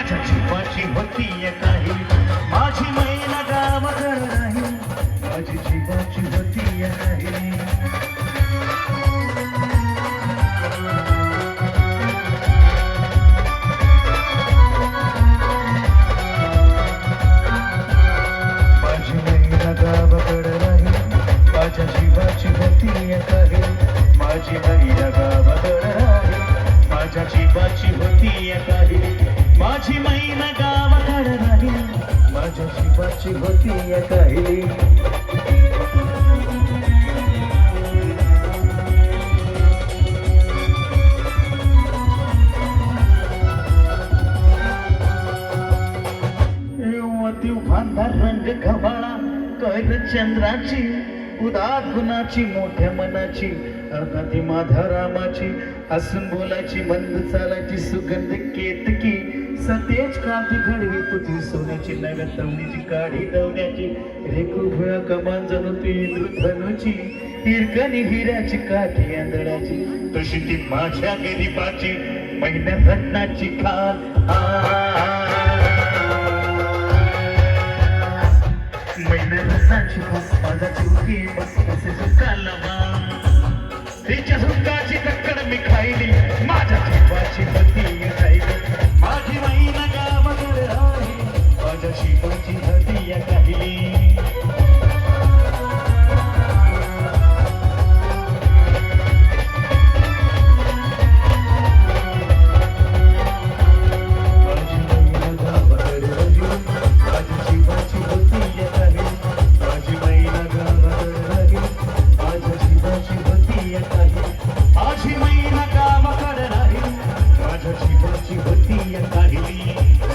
माझ्या जीवाची होती काही माझी मैना गावाकडे राहील माझी जीवाची होती काही गावाकडे राहील माझ्या जीवाची होती काही माझी मैना गावाकडे राहील माझ्या जीवाची होती काही माझी मैना गावाकडे राहील माझ्या जीवाची होती काही भांडार रंग गव्हाळा कैर चंद्राची उदात गुणाची मोठ्या मनाची अर्धाती माधा रामाची हसून बोलायची मंद चालायची सुगंध केतकी सतेज काठी घडवी तुझी सोन्याची नव्या तवणीची काढी दवण्याची रेखू भुळा कमान जणू ती इंद्रधनुची हिरकणी हिऱ्याची काठी आंधळाची तशी ती माझ्या गरीबाची महिन्या रत्नाची खान मैंने रसाची माझा चुकी असे सुकाला तिच्या सुकाची टक्कर मी खायली माझ्या जीवाची होती खायली माझी मैना गावाकडे राहिली माझ्या शिवाची होती काही माझी मैना गावाकडे राहील माझ्या जीवाची होती काही